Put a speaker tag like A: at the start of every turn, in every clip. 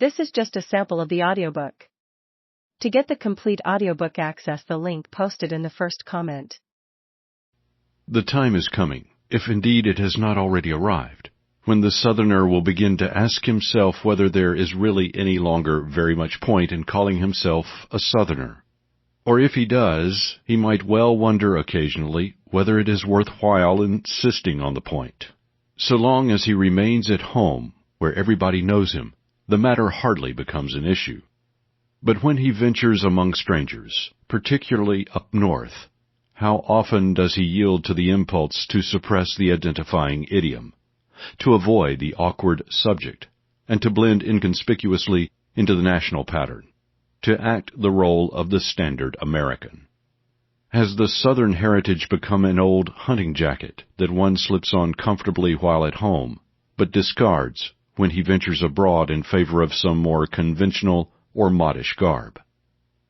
A: This is just a sample of the audiobook. To get the complete audiobook, access the link posted in the first comment.
B: The time is coming, if indeed it has not already arrived, when the Southerner will begin to ask himself whether there is really any longer very much point in calling himself a Southerner. Or if he does, he might well wonder occasionally whether it is worthwhile insisting on the point. So long as he remains at home, where everybody knows him, the matter hardly becomes an issue. But when he ventures among strangers, particularly up north, how often does he yield to the impulse to suppress the identifying idiom, to avoid the awkward subject, and to blend inconspicuously into the national pattern, to act the role of the standard American? Has the Southern heritage become an old hunting jacket that one slips on comfortably while at home, but discards when he ventures abroad in favor of some more conventional or modish garb?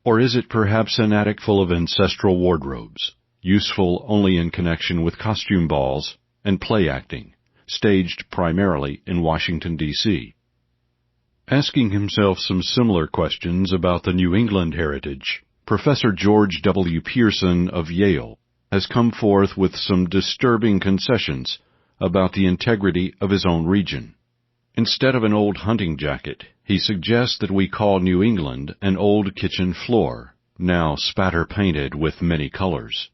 B: Or is it perhaps an attic full of ancestral wardrobes, useful only in connection with costume balls and play acting, staged primarily in Washington, D.C.? Asking himself some similar questions about the New England heritage, Professor George W. Pearson of Yale has come forth with some disturbing concessions about the integrity of his own region. Instead of an old hunting jacket, he suggests that we call New England an old kitchen floor, now spatter-painted with many colors.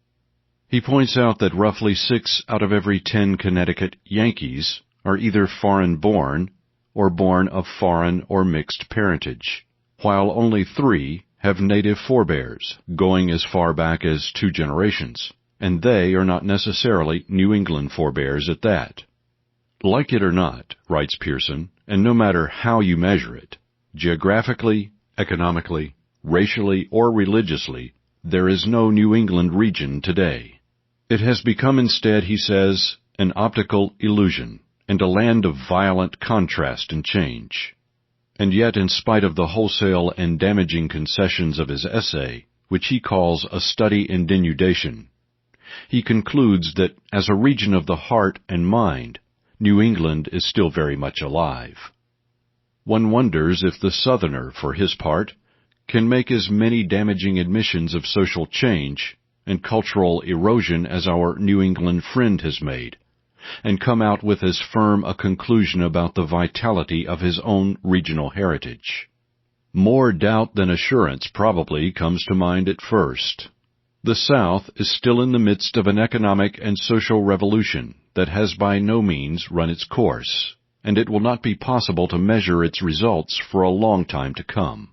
B: He points out that roughly 6 out of every 10 Connecticut Yankees are either foreign-born or born of foreign or mixed parentage, while only 3 have native forebears, going as far back as 2 generations, and they are not necessarily New England forebears at that. Like it or not, writes Pearson, and no matter how you measure it, geographically, economically, racially, or religiously, there is no New England region today. It has become instead, he says, an optical illusion, and a land of violent contrast and change. And yet, in spite of the wholesale and damaging concessions of his essay, which he calls a study in denudation, he concludes that, as a region of the heart and mind, New England is still very much alive. One wonders if the Southerner, for his part, can make as many damaging admissions of social change and cultural erosion as our New England friend has made, and come out with as firm a conclusion about the vitality of his own regional heritage. More doubt than assurance probably comes to mind at first. The South is still in the midst of an economic and social revolution that has by no means run its course, and it will not be possible to measure its results for a long time to come.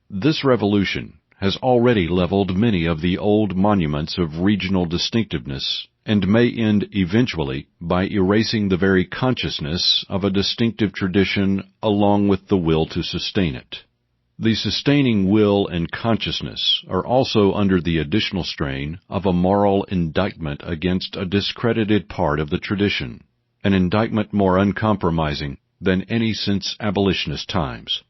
B: This revolution has already leveled many of the old monuments of regional distinctiveness, and may end eventually by erasing the very consciousness of a distinctive tradition along with the will to sustain it. The sustaining will and consciousness are also under the additional strain of a moral indictment against a discredited part of the tradition, an indictment more uncompromising than any since abolitionist times.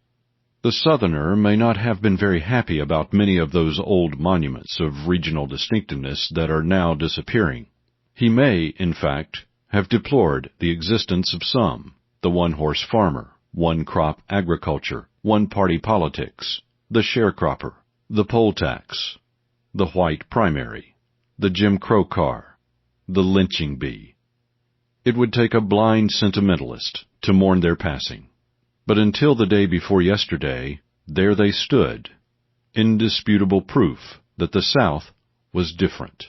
B: The Southerner may not have been very happy about many of those old monuments of regional distinctiveness that are now disappearing. He may, in fact, have deplored the existence of some, the one-horse farmer, one-crop agriculture, one-party politics, the sharecropper, the poll tax, the white primary, the Jim Crow car, the lynching bee. It would take a blind sentimentalist to mourn their passing. But until the day before yesterday, there they stood, indisputable proof that the South was different.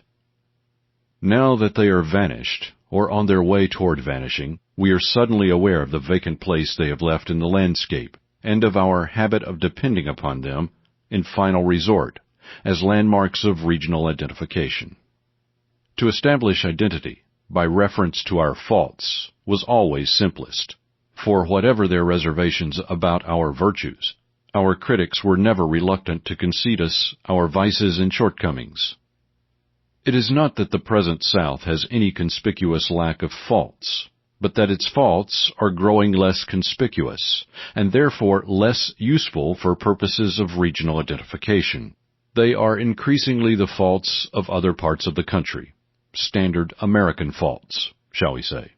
B: Now that they are vanished, or on their way toward vanishing, we are suddenly aware of the vacant place they have left in the landscape, and of our habit of depending upon them, in final resort, as landmarks of regional identification. To establish identity, by reference to our faults, was always simplest. For whatever their reservations about our virtues, our critics were never reluctant to concede us our vices and shortcomings. It is not that the present South has any conspicuous lack of faults, but that its faults are growing less conspicuous, and therefore less useful for purposes of regional identification. They are increasingly the faults of other parts of the country, standard American faults, shall we say.